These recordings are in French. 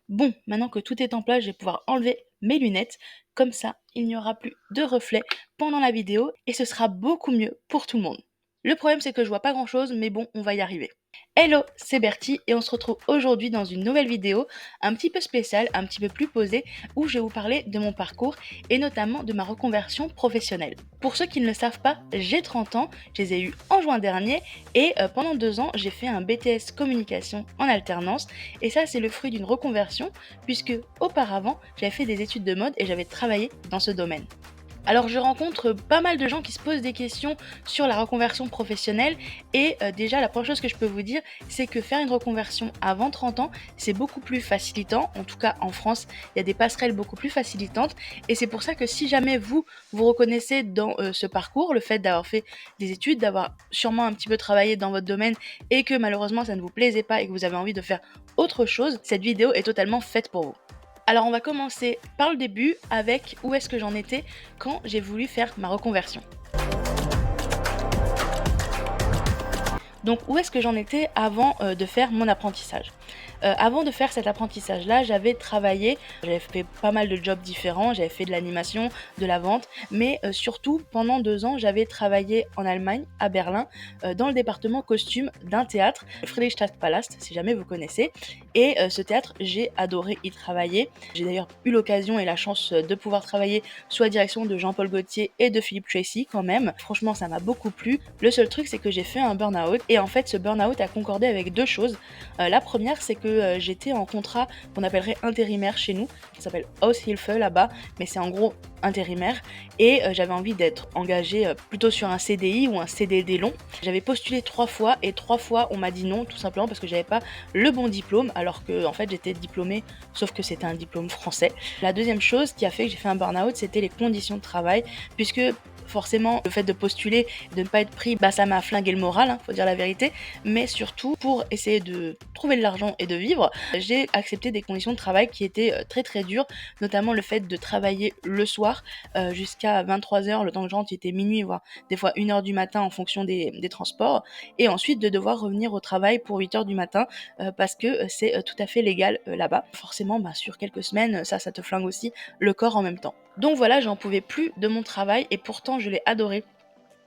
Bon, maintenant que tout est en place, je vais pouvoir enlever mes lunettes. Comme ça, il n'y aura plus de reflets pendant la vidéo et ce sera beaucoup mieux pour tout le monde. Le problème, c'est que je vois pas grand-chose, mais bon, on va y arriver. Hello, c'est Bertie et on se retrouve aujourd'hui dans une nouvelle vidéo un petit peu spéciale, un petit peu plus posée, où je vais vous parler de mon parcours et notamment de ma reconversion professionnelle. Pour ceux qui ne le savent pas, j'ai 30 ans, je les ai eus en juin dernier et pendant 2 ans, j'ai fait un BTS communication en alternance et ça, c'est le fruit d'une reconversion puisque auparavant, j'avais fait des études de mode et j'avais travaillé dans ce domaine. Alors je rencontre pas mal de gens qui se posent des questions sur la reconversion professionnelle et déjà la première chose que je peux vous dire, c'est que faire une reconversion avant 30 ans, c'est beaucoup plus facilitant. En tout cas en France, il y a des passerelles beaucoup plus facilitantes et c'est pour ça que si jamais vous reconnaissez dans ce parcours, le fait d'avoir fait des études, d'avoir sûrement un petit peu travaillé dans votre domaine et que malheureusement ça ne vous plaisait pas et que vous avez envie de faire autre chose, cette vidéo est totalement faite pour vous. Alors on va commencer par le début avec où est-ce que j'en étais quand j'ai voulu faire ma reconversion. Donc où est-ce que j'en étais avant de faire mon apprentissage? Avant de faire cet apprentissage-là, j'avais travaillé, j'avais fait pas mal de jobs différents, j'avais fait de l'animation, de la vente, mais surtout pendant 2 ans, j'avais travaillé en Allemagne, à Berlin, dans le département costume d'un théâtre, le Friedrichstadtpalast, si jamais vous connaissez. Et ce théâtre, j'ai adoré y travailler. J'ai d'ailleurs eu l'occasion et la chance de pouvoir travailler sous la direction de Jean-Paul Gaultier et de Philippe Tracy quand même. Franchement, ça m'a beaucoup plu. Le seul truc, c'est que j'ai fait un burn-out et en fait, ce burn-out a concordé avec 2 choses. La première, c'est que j'étais en contrat qu'on appellerait intérimaire chez nous, ça s'appelle Aushilfe là-bas, mais c'est en gros intérimaire, et j'avais envie d'être engagée plutôt sur un CDI ou un CDD long. J'avais postulé 3 fois et 3 fois on m'a dit non, tout simplement parce que j'avais pas le bon diplôme, alors que en fait j'étais diplômée, sauf que c'était un diplôme français. La deuxième chose qui a fait que j'ai fait un burn-out, c'était les conditions de travail, puisque forcément, le fait de postuler et de ne pas être pris, bah, ça m'a flingué le moral, hein, faut dire la vérité. Mais surtout, pour essayer de trouver de l'argent et de vivre, j'ai accepté des conditions de travail qui étaient très très dures, notamment le fait de travailler le soir jusqu'à 23 h, le temps que je rentre, il était minuit, voire des fois 1 h du matin en fonction des transports, et ensuite de devoir revenir au travail pour 8 h du matin parce que c'est tout à fait légal là-bas. Forcément, bah, sur quelques semaines, ça te flingue aussi le corps en même temps. Donc voilà, j'en pouvais plus de mon travail et pourtant je l'ai adoré.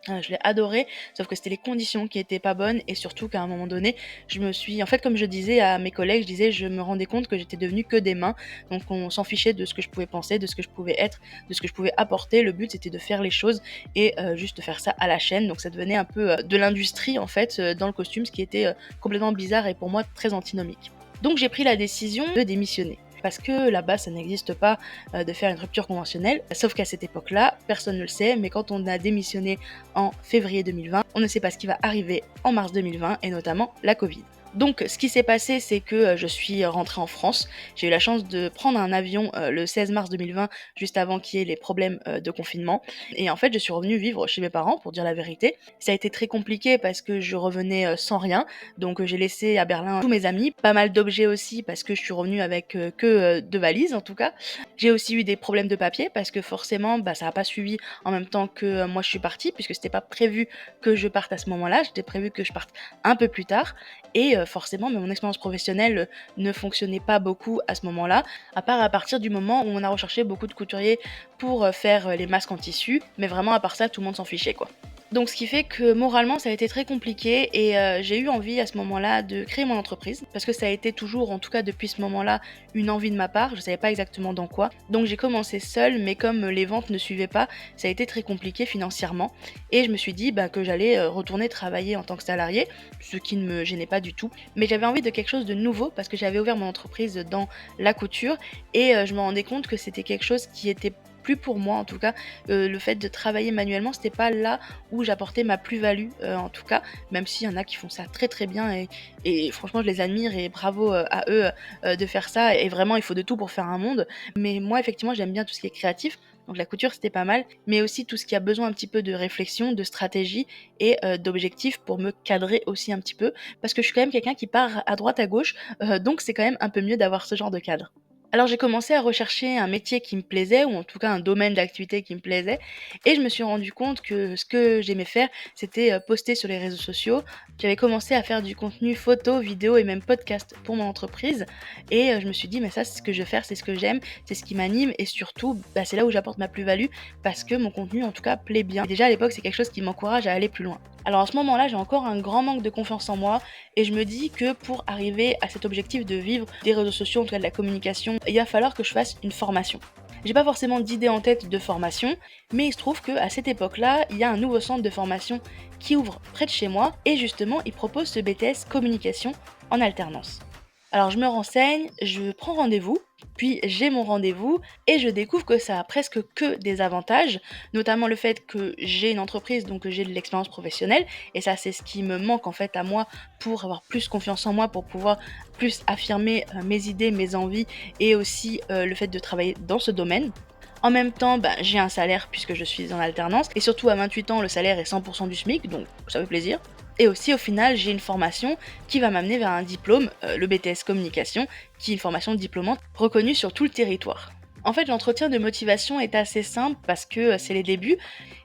Je l'ai adoré, sauf que c'était les conditions qui étaient pas bonnes et surtout qu'à un moment donné, je me suis en fait, comme je disais à mes collègues, je disais: «Je me rendais compte que j'étais devenue que des mains». Donc on s'en fichait de ce que je pouvais penser, de ce que je pouvais être, de ce que je pouvais apporter. Le but, c'était de faire les choses et juste de faire ça à la chaîne. Donc ça devenait un peu, de l'industrie en fait, dans le costume, ce qui était, complètement bizarre et pour moi très antinomique. Donc j'ai pris la décision de démissionner. Parce que là-bas, ça n'existe pas de faire une rupture conventionnelle. Sauf qu'à cette époque-là, personne ne le sait, mais quand on a démissionné en février 2020, on ne sait pas ce qui va arriver en mars 2020 et notamment la Covid. Donc ce qui s'est passé, c'est que je suis rentrée en France. J'ai eu la chance de prendre un avion le 16 mars 2020, juste avant qu'il y ait les problèmes de confinement. Et en fait, je suis revenue vivre chez mes parents, pour dire la vérité. Ça a été très compliqué parce que je revenais sans rien. Donc j'ai laissé à Berlin tous mes amis, pas mal d'objets aussi parce que je suis revenue avec que 2 valises en tout cas. J'ai aussi eu des problèmes de papier parce que forcément, bah, ça n'a pas suivi en même temps que moi je suis partie, puisque c'était pas prévu que je parte à ce moment-là. J'étais prévu que je parte un peu plus tard. Et forcément, mais mon expérience professionnelle ne fonctionnait pas beaucoup à ce moment-là, à part à partir du moment où on a recherché beaucoup de couturiers pour faire les masques en tissu, mais vraiment à part ça, tout le monde s'en fichait quoi. Donc ce qui fait que moralement ça a été très compliqué et j'ai eu envie à ce moment-là de créer mon entreprise parce que ça a été toujours, en tout cas depuis ce moment-là, une envie de ma part. Je savais pas exactement dans quoi. Donc j'ai commencé seule, mais comme les ventes ne suivaient pas, ça a été très compliqué financièrement et je me suis dit bah, que j'allais retourner travailler en tant que salariée, ce qui ne me gênait pas du tout. Mais j'avais envie de quelque chose de nouveau parce que j'avais ouvert mon entreprise dans la couture et je me rendais compte que c'était quelque chose qui était plus pour moi en tout cas. Le fait de travailler manuellement, c'était pas là où j'apportais ma plus-value en tout cas, même s'il y en a qui font ça très très bien et franchement je les admire et bravo à eux de faire ça, et vraiment il faut de tout pour faire un monde. Mais moi effectivement j'aime bien tout ce qui est créatif, donc la couture c'était pas mal, mais aussi tout ce qui a besoin un petit peu de réflexion, de stratégie et d'objectifs pour me cadrer aussi un petit peu, parce que je suis quand même quelqu'un qui part à droite à gauche, donc c'est quand même un peu mieux d'avoir ce genre de cadre. Alors j'ai commencé à rechercher un métier qui me plaisait ou en tout cas un domaine d'activité qui me plaisait et je me suis rendu compte que ce que j'aimais faire, c'était, poster sur les réseaux sociaux. J'avais commencé à faire du contenu photo, vidéo et même podcast pour mon entreprise et je me suis dit: «Mais ça, c'est ce que je veux faire, c'est ce que j'aime, c'est ce qui m'anime et surtout, bah, c'est là où j'apporte ma plus-value parce que mon contenu, en tout cas, plaît bien». Et déjà à l'époque, c'est quelque chose qui m'encourage à aller plus loin. Alors à ce moment-là, j'ai encore un grand manque de confiance en moi et je me dis que pour arriver à cet objectif de vivre des réseaux sociaux, en tout cas de la communication, il va falloir que je fasse une formation. J'ai pas forcément d'idée en tête de formation, mais il se trouve qu'à cette époque-là, il y a un nouveau centre de formation qui ouvre près de chez moi et justement, il propose ce BTS communication en alternance. Alors je me renseigne, je prends rendez-vous, puis j'ai mon rendez-vous et je découvre que ça a presque que des avantages, notamment le fait que j'ai une entreprise, donc que j'ai de l'expérience professionnelle et ça c'est ce qui me manque en fait à moi pour avoir plus confiance en moi, pour pouvoir plus affirmer, mes idées, mes envies et aussi, le fait de travailler dans ce domaine. En même temps, bah, j'ai un salaire puisque je suis en alternance et surtout à 28 ans, le salaire est 100 du SMIC, donc ça fait plaisir. Et aussi au final, j'ai une formation qui va m'amener vers un diplôme, le BTS communication, qui est une formation diplômante reconnue sur tout le territoire. En fait, l'entretien de motivation est assez simple parce que, c'est les débuts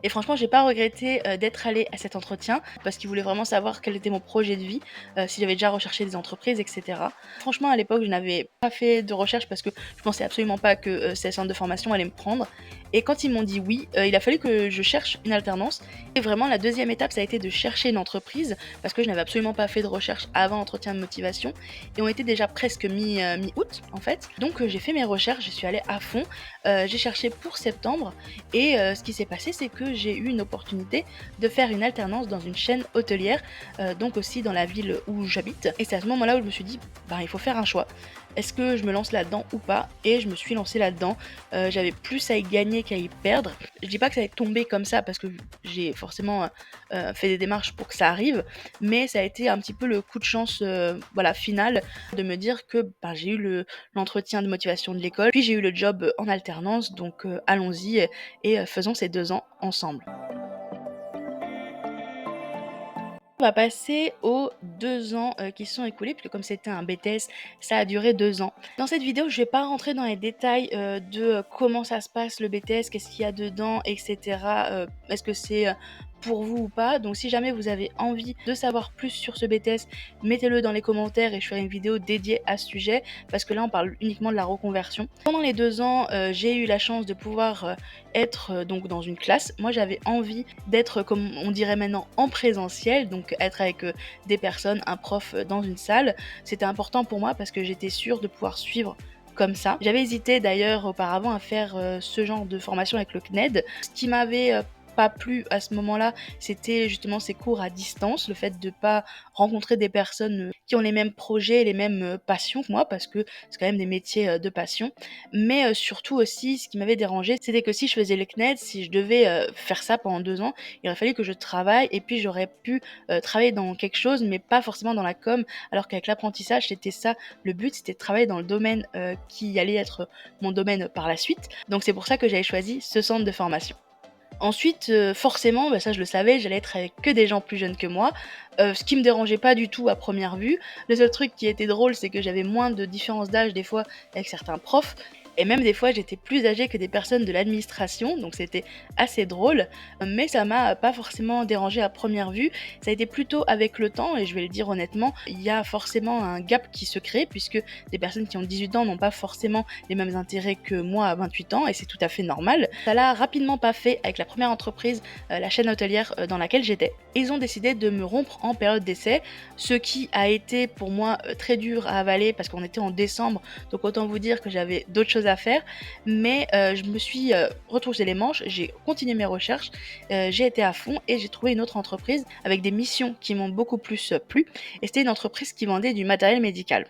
et franchement, j'ai pas regretté, d'être allée à cet entretien parce qu'il voulait vraiment savoir quel était mon projet de vie, si j'avais déjà recherché des entreprises et cetera. Franchement, à l'époque, je n'avais pas fait de recherche parce que je pensais absolument pas que, ces centres de formation allaient me prendre et quand ils m'ont dit «oui», il a fallu que je cherche une alternance et vraiment la deuxième étape, ça a été de chercher une entreprise parce que je n'avais absolument pas fait de recherche avant l'entretien de motivation et on était déjà presque mi-août, en fait. Donc j'ai fait mes recherches, je suis allée à fond, j'ai cherché pour septembre et ce qui s'est passé, c'est que j'ai eu une opportunité de faire une alternance dans une chaîne hôtelière, donc aussi dans la ville où j'habite et c'est à ce moment-là où je me suis dit: «Ben, il faut faire un choix. Est-ce que je me lance là-dedans ou pas?» Et je me suis lancée là-dedans. J'avais plus à y gagner qu'à y perdre. Je dis pas que ça allait tomber comme ça parce que j'ai forcément, fait des démarches pour que ça arrive, mais ça a été un petit peu le coup de chance, voilà, final de me dire que, bah, j'ai eu l'entretien de motivation de l'école, puis j'ai eu le job, en alternance donc allons-y et faisons ces 2 ans ensemble. On va passer aux 2 ans, qui se sont écoulés puisque comme c'était un BTS, ça a duré 2 ans. Dans cette vidéo, je vais pas rentrer dans les détails, de, comment ça se passe le BTS, qu'est-ce qu'il y a dedans et cetera, est-ce que c'est, pour vous ou pas? Donc si jamais vous avez envie de savoir plus sur ce BTS, mettez-le dans les commentaires et je ferai une vidéo dédiée à ce sujet parce que là, on parle uniquement de la reconversion. Pendant les 2 ans, j'ai eu la chance de pouvoir, être, donc dans une classe. Moi, j'avais envie d'être, comme on dirait maintenant, en présentiel, donc être avec, des personnes, un prof, dans une salle. C'était important pour moi parce que j'étais sûre de pouvoir suivre comme ça. J'avais hésité d'ailleurs auparavant à faire, ce genre de formation avec le CNED. Ce qui m'avait, pas plu à ce moment-là, c'était justement ces cours à distance, le fait de pas rencontrer des personnes, qui ont les mêmes projets, les mêmes, passions que moi parce que c'est quand même des métiers, de passion. Mais surtout aussi, ce qui m'avait dérangé, c'était que si je faisais le CNED, si je devais, faire ça pendant 2 ans, il aurait fallu que je travaille et puis j'aurais pu, travailler dans quelque chose, mais pas forcément dans la com. Alors qu'avec l'apprentissage, c'était ça le but, c'était de travailler dans le domaine, qui allait être mon domaine par la suite. Donc c'est pour ça que j'avais choisi ce centre de formation. Ensuite, forcément, bah, ça je le savais, j'allais être avec que des gens plus jeunes que moi, ce qui me dérangeait pas du tout à première vue. Le seul truc qui était drôle, c'est que j'avais moins de différence d'âge des fois avec certains profs et même des fois j'étais plus âgée que des personnes de l'administration, donc c'était assez drôle, mais ça m'a pas forcément dérangée à première vue. Ça a été plutôt avec le temps et je vais le dire honnêtement, il y a forcément un gap qui se crée puisque des personnes qui ont 18 ans n'ont pas forcément les mêmes intérêts que moi à 28 ans et c'est tout à fait normal. Ça l'a rapidement pas fait avec la première entreprise, la chaîne hôtelière, dans laquelle j'étais. Ils ont décidé de me rompre en période d'essai, ce qui a été pour moi, très dur à avaler parce qu'on était en décembre, donc autant vous dire que j'avais d'autres choses à faire. Mais, je me suis, retroussé les manches, j'ai continué mes recherches, j'ai été à fond et j'ai trouvé une autre entreprise avec des missions qui m'ont beaucoup plus, plu et c'était une entreprise qui vendait du matériel médical.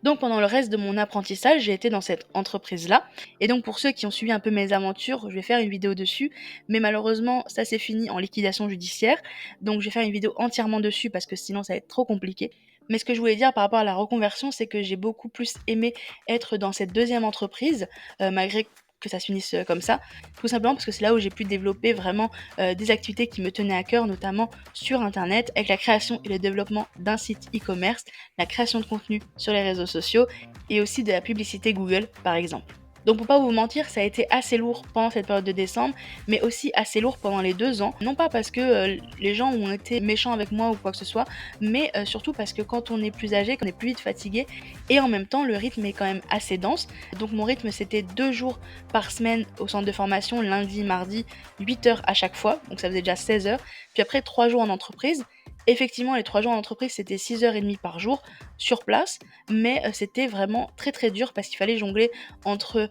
Donc pendant le reste de mon apprentissage, j'ai été dans cette entreprise-là et donc pour ceux qui ont suivi un peu mes aventures, je vais faire une vidéo dessus, mais malheureusement ça s'est fini en liquidation judiciaire, donc je vais faire une vidéo entièrement dessus parce que sinon ça va être trop compliqué. Mais ce que je voulais dire par rapport à la reconversion, c'est que j'ai beaucoup plus aimé être dans cette deuxième entreprise, malgré que ça se finisse comme ça, tout simplement parce que c'est là où j'ai pu développer vraiment des activités qui me tenaient à cœur, notamment sur internet, avec la création et le développement d'un site e-commerce, la création de contenu sur les réseaux sociaux et aussi de la publicité Google par exemple. Donc pour pas vous mentir, ça a été assez lourd pendant cette période de décembre, mais aussi assez lourd pendant les 2 ans. Non pas parce que les gens ont été méchants avec moi ou quoi que ce soit, mais surtout parce que quand on est plus âgé, qu'on est plus vite fatigué, et en même temps le rythme est quand même assez dense. Donc mon rythme c'était 2 jours par semaine au centre de formation, lundi, mardi, 8 heures à chaque fois, donc ça faisait déjà 16 heures. Puis après 3 jours en entreprise. Effectivement, les 3 jours en entreprise, c'était 6h30 par jour sur place, mais c'était vraiment très très dur parce qu'il fallait jongler entre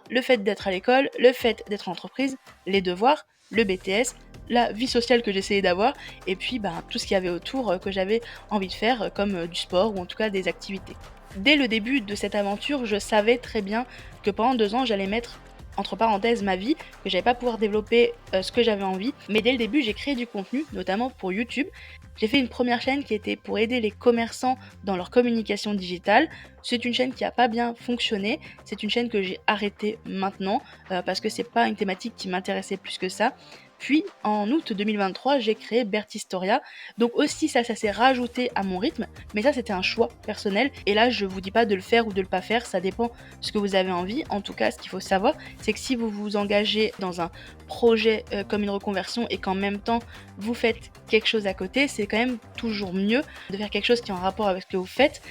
le fait d'être à l'école, le fait d'être en entreprise, les devoirs, le BTS, la vie sociale que j'essayais d'avoir, et puis tout ce qu'il y avait autour que j'avais envie de faire, comme du sport ou en tout cas des activités. Dès le début de cette aventure, je savais très bien que pendant 2 ans, j'allais mettre entre parenthèses ma vie, que j'allais pas pouvoir développer ce que j'avais envie. Mais dès le début, j'ai créé du contenu, notamment pour YouTube. J'ai fait une première chaîne qui était pour aider les commerçants dans leur communication digitale. C'est une chaîne qui n'a pas bien fonctionné. C'est une chaîne que j'ai arrêtée maintenant parce que c'est pas une thématique qui m'intéressait plus que ça. Puis en août 2023, j'ai créé Bertistoria. Donc aussi ça s'est rajouté à mon rythme, mais ça c'était un choix personnel. Et là je vous dis pas de le faire ou de le pas faire, ça dépend ce que vous avez envie. En tout cas, ce qu'il faut savoir, c'est que si vous vous engagez dans un projet comme une reconversion et qu'en même temps vous faites quelque chose à côté, c'est quand même toujours mieux de faire quelque chose qui est en rapport avec ce que vous faites.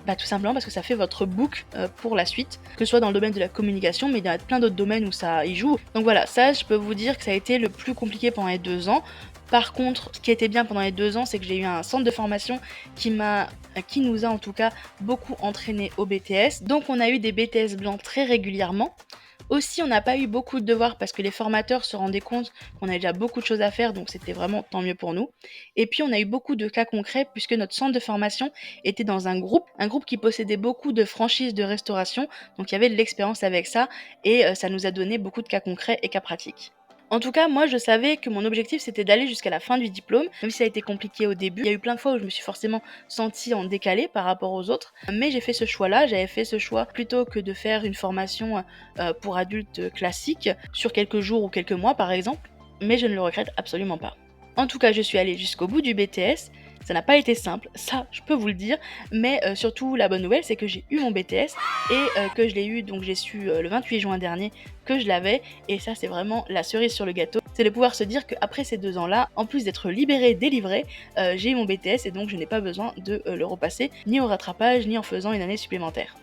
Tout simplement parce que ça fait votre book pour la suite, que ce soit dans le domaine de la communication, mais il y a plein d'autres domaines où ça y joue. Donc voilà, ça je peux vous dire que ça a été le plus compliqué pendant les 2 ans. Par contre, ce qui était bien pendant les 2 ans, c'est que j'ai eu un centre de formation qui nous a en tout cas beaucoup entraîné au BTS. Donc on a eu des BTS blancs très régulièrement. Aussi, on n'a pas eu beaucoup de devoirs parce que les formateurs se rendaient compte qu'on avait déjà beaucoup de choses à faire, donc c'était vraiment tant mieux pour nous. Et puis, on a eu beaucoup de cas concrets puisque notre centre de formation était dans un groupe qui possédait beaucoup de franchises de restauration, donc il y avait de l'expérience avec ça et ça nous a donné beaucoup de cas concrets et cas pratiques. En tout cas, moi je savais que mon objectif c'était d'aller jusqu'à la fin du diplôme, même si ça a été compliqué au début. Il y a eu plein de fois où je me suis forcément sentie en décalé par rapport aux autres, mais j'ai fait ce choix-là, j'avais fait ce choix plutôt que de faire une formation pour adultes classique sur quelques jours ou quelques mois par exemple, mais je ne le regrette absolument pas. En tout cas, je suis allée jusqu'au bout du BTS. Ça n'a pas été simple, ça je peux vous le dire, mais surtout la bonne nouvelle c'est que j'ai eu mon BTS et que je l'ai eu, donc j'ai su le 28 juin dernier que je l'avais, et ça c'est vraiment la cerise sur le gâteau. C'est de pouvoir se dire qu'après ces 2 ans-là, en plus d'être libérée, délivrée, j'ai eu mon BTS et donc je n'ai pas besoin de le repasser, ni au rattrapage, ni en faisant une année supplémentaire.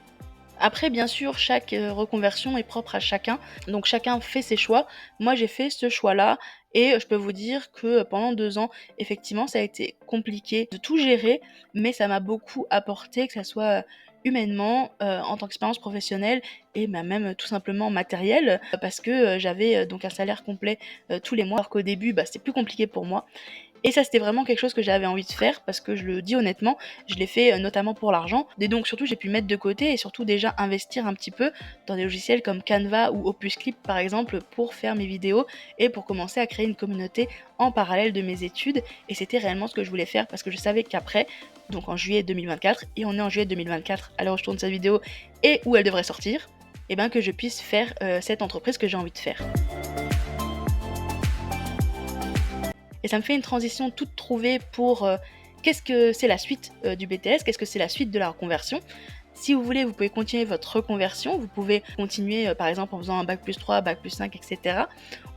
Après, bien sûr, chaque reconversion est propre à chacun, donc chacun fait ses choix. Moi, j'ai fait ce choix-là et je peux vous dire que pendant 2 ans, effectivement, ça a été compliqué de tout gérer, mais ça m'a beaucoup apporté, que ça soit humainement, en tant qu'expérience professionnelle et même tout simplement matérielle, parce que j'avais donc un salaire complet tous les mois, alors qu'au début, c'était plus compliqué pour moi. Et ça, c'était vraiment quelque chose que j'avais envie de faire parce que je le dis honnêtement, je l'ai fait notamment pour l'argent. Et donc surtout, j'ai pu mettre de côté et surtout déjà investir un petit peu dans des logiciels comme Canva ou Opus Clip par exemple pour faire mes vidéos et pour commencer à créer une communauté en parallèle de mes études. Et c'était réellement ce que je voulais faire parce que je savais qu'après, donc en juillet 2024, et on est en juillet 2024 à l'heure où je tourne cette vidéo et où elle devrait sortir, et que je puisse faire cette entreprise que j'ai envie de faire. Et ça me fait une transition toute trouvée pour qu'est-ce que c'est la suite du BTS, qu'est-ce que c'est la suite de la reconversion. Si vous voulez, vous pouvez continuer votre reconversion, vous pouvez continuer par exemple en faisant un bac+3, bac+5, etc.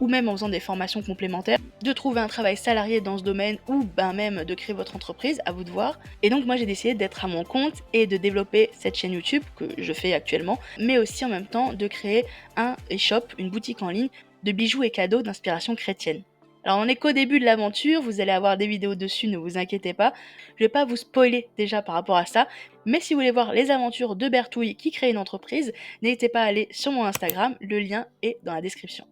Ou même en faisant des formations complémentaires, de trouver un travail salarié dans ce domaine ou même de créer votre entreprise, à vous de voir. Et donc moi j'ai décidé d'être à mon compte et de développer cette chaîne YouTube que je fais actuellement, mais aussi en même temps de créer un e-shop, une boutique en ligne de bijoux et cadeaux d'inspiration chrétienne. Alors on n'est qu'au début de l'aventure, vous allez avoir des vidéos dessus, ne vous inquiétez pas. Je vais pas vous spoiler déjà par rapport à ça, mais si vous voulez voir les aventures de Bertouille qui crée une entreprise, n'hésitez pas à aller sur mon Instagram, le lien est dans la description.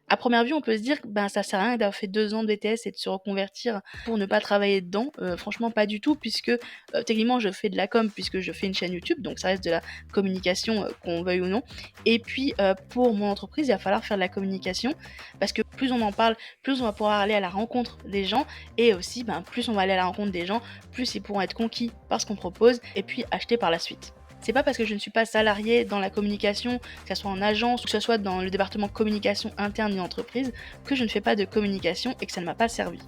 À première vue, on peut se dire que ça sert à rien d'avoir fait 2 ans de BTS et de se reconvertir pour ne pas travailler dedans. Franchement, pas du tout, puisque techniquement, je fais de la com, puisque je fais une chaîne YouTube, donc ça reste de la communication, qu'on veuille ou non. Et puis, pour mon entreprise, il va falloir faire de la communication, parce que plus on en parle, plus on va pouvoir aller à la rencontre des gens, et aussi, plus on va aller à la rencontre des gens, plus ils pourront être conquis par ce qu'on propose, et puis acheter par la suite. C'est pas parce que je ne suis pas salariée dans la communication, que ce soit en agence ou que ce soit dans le département communication interne d'une entreprise, que je ne fais pas de communication et que ça ne m'a pas servi.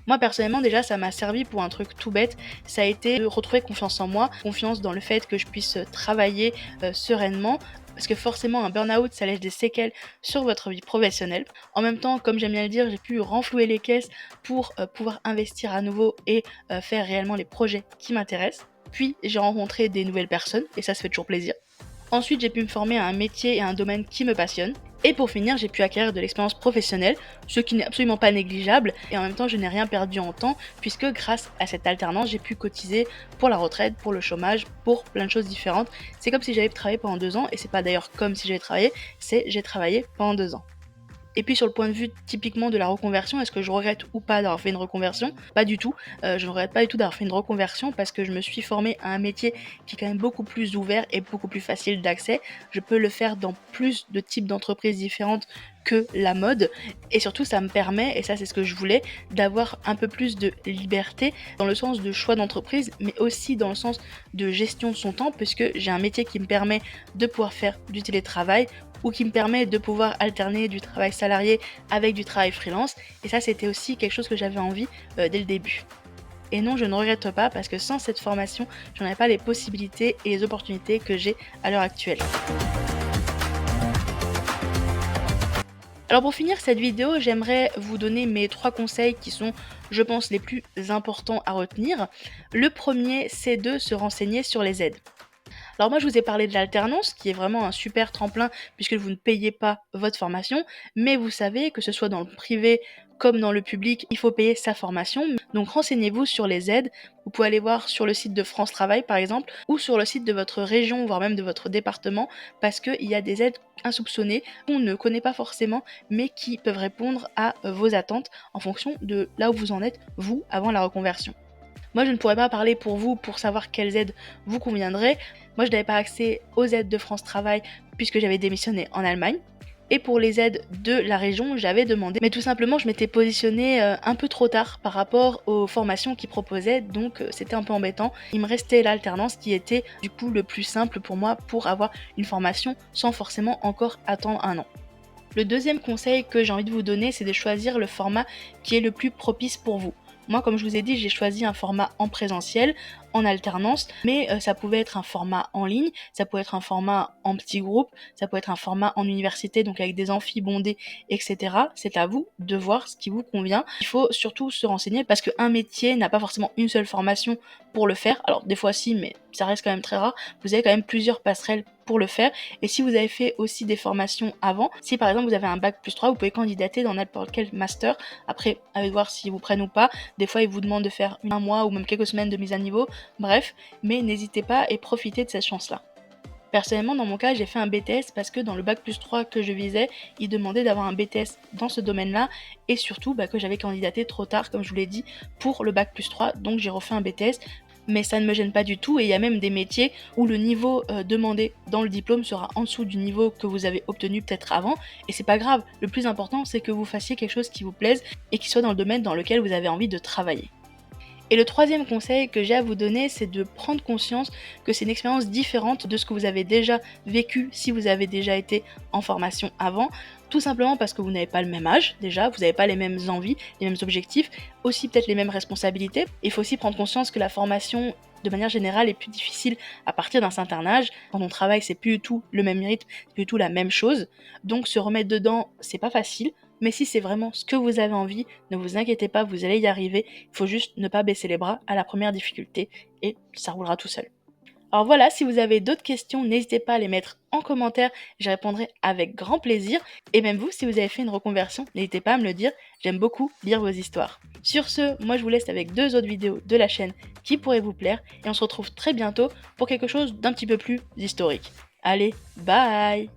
Moi personnellement déjà ça m'a servi pour un truc tout bête, ça a été de retrouver confiance en moi, confiance dans le fait que je puisse travailler sereinement, parce que forcément un burn-out ça laisse des séquelles sur votre vie professionnelle. En même temps, comme j'aime bien le dire, j'ai pu renflouer les caisses pour pouvoir investir à nouveau et faire réellement les projets qui m'intéressent. Puis j'ai rencontré des nouvelles personnes et ça fait toujours plaisir. Ensuite, j'ai pu me former à un métier et à un domaine qui me passionne. Et pour finir, j'ai pu acquérir de l'expérience professionnelle, ce qui n'est absolument pas négligeable, et en même temps, je n'ai rien perdu en temps, puisque grâce à cette alternance, j'ai pu cotiser pour la retraite, pour le chômage, pour plein de choses différentes. C'est comme si j'avais travaillé pendant 2 ans, et c'est pas d'ailleurs comme si j'avais travaillé, c'est j'ai travaillé pendant 2 ans. Et puis sur le point de vue typiquement de la reconversion, est-ce que je regrette ou pas d'avoir fait une reconversion? Pas du tout. Je ne regrette pas du tout d'avoir fait une reconversion parce que je me suis formée à un métier qui est quand même beaucoup plus ouvert et beaucoup plus facile d'accès. Je peux le faire dans plus de types d'entreprises différentes que la mode. Et surtout, ça me permet, et ça c'est ce que je voulais, d'avoir un peu plus de liberté dans le sens de choix d'entreprise, mais aussi dans le sens de gestion de son temps, puisque j'ai un métier qui me permet de pouvoir faire du télétravail ou qui me permet de pouvoir alterner du travail salarié avec du travail freelance. Et ça, c'était aussi quelque chose que j'avais envie dès le début. Et non, je ne regrette pas parce que sans cette formation, je n'aurais pas les possibilités et les opportunités que j'ai à l'heure actuelle. Alors pour finir cette vidéo, j'aimerais vous donner mes 3 conseils qui sont, je pense, les plus importants à retenir. Le premier, c'est de se renseigner sur les aides. Alors moi, je vous ai parlé de l'alternance, qui est vraiment un super tremplin puisque vous ne payez pas votre formation, mais vous savez que ce soit dans le privé comme dans le public, il faut payer sa formation. Donc renseignez-vous sur les aides. Vous pouvez aller voir sur le site de France Travail par exemple, ou sur le site de votre région, voire même de votre département, parce qu'il y a des aides insoupçonnées qu'on ne connaît pas forcément, mais qui peuvent répondre à vos attentes en fonction de là où vous en êtes, vous, avant la reconversion. Moi, je ne pourrais pas parler pour vous pour savoir quelles aides vous conviendraient. Moi, je n'avais pas accès aux aides de France Travail puisque j'avais démissionné en Allemagne. Et pour les aides de la région, j'avais demandé. Mais tout simplement, je m'étais positionnée un peu trop tard par rapport aux formations qu'ils proposaient, donc c'était un peu embêtant. Il me restait l'alternance qui était du coup le plus simple pour moi pour avoir une formation sans forcément encore attendre un an. Le deuxième conseil que j'ai envie de vous donner, c'est de choisir le format qui est le plus propice pour vous. Moi, comme je vous ai dit, j'ai choisi un format en présentiel, en alternance, mais ça pouvait être un format en ligne, ça pouvait être un format en petit groupe, ça peut être un format en université, donc avec des amphis bondés, etc. C'est à vous de voir ce qui vous convient. Il faut surtout se renseigner parce qu'un métier n'a pas forcément une seule formation pour le faire. Alors des fois si, mais ça reste quand même très rare. Vous avez quand même plusieurs passerelles pour le faire. Et si vous avez fait aussi des formations avant, si par exemple vous avez un bac+3, vous pouvez candidater dans n'importe quel master. Après, à voir s'ils vous prennent ou pas. Des fois, ils vous demandent de faire un mois ou même quelques semaines de mise à niveau. Bref, mais n'hésitez pas et profitez de cette chance-là. Personnellement, dans mon cas, j'ai fait un BTS parce que dans le bac+3 que je visais, il demandait d'avoir un BTS dans ce domaine-là et surtout que j'avais candidaté trop tard, comme je vous l'ai dit, pour le bac+3, donc j'ai refait un BTS. Mais ça ne me gêne pas du tout et il y a même des métiers où le niveau demandé dans le diplôme sera en dessous du niveau que vous avez obtenu peut-être avant et c'est pas grave. Le plus important, c'est que vous fassiez quelque chose qui vous plaise et qui soit dans le domaine dans lequel vous avez envie de travailler. Et le troisième conseil que j'ai à vous donner, c'est de prendre conscience que c'est une expérience différente de ce que vous avez déjà vécu si vous avez déjà été en formation avant, tout simplement parce que vous n'avez pas le même âge déjà, vous n'avez pas les mêmes envies, les mêmes objectifs, aussi peut-être les mêmes responsabilités. Il faut aussi prendre conscience que la formation de manière générale est plus difficile à partir d'un certain âge. Quand on travaille, c'est plus du tout le même rythme, c'est plus du tout la même chose. Donc se remettre dedans, c'est pas facile. Mais si c'est vraiment ce que vous avez envie, ne vous inquiétez pas, vous allez y arriver. Il faut juste ne pas baisser les bras à la première difficulté et ça roulera tout seul. Alors voilà, si vous avez d'autres questions, n'hésitez pas à les mettre en commentaire, j'y répondrai avec grand plaisir. Et même vous, si vous avez fait une reconversion, n'hésitez pas à me le dire, j'aime beaucoup lire vos histoires. Sur ce, moi je vous laisse avec 2 autres vidéos de la chaîne qui pourraient vous plaire et on se retrouve très bientôt pour quelque chose d'un petit peu plus historique. Allez, bye!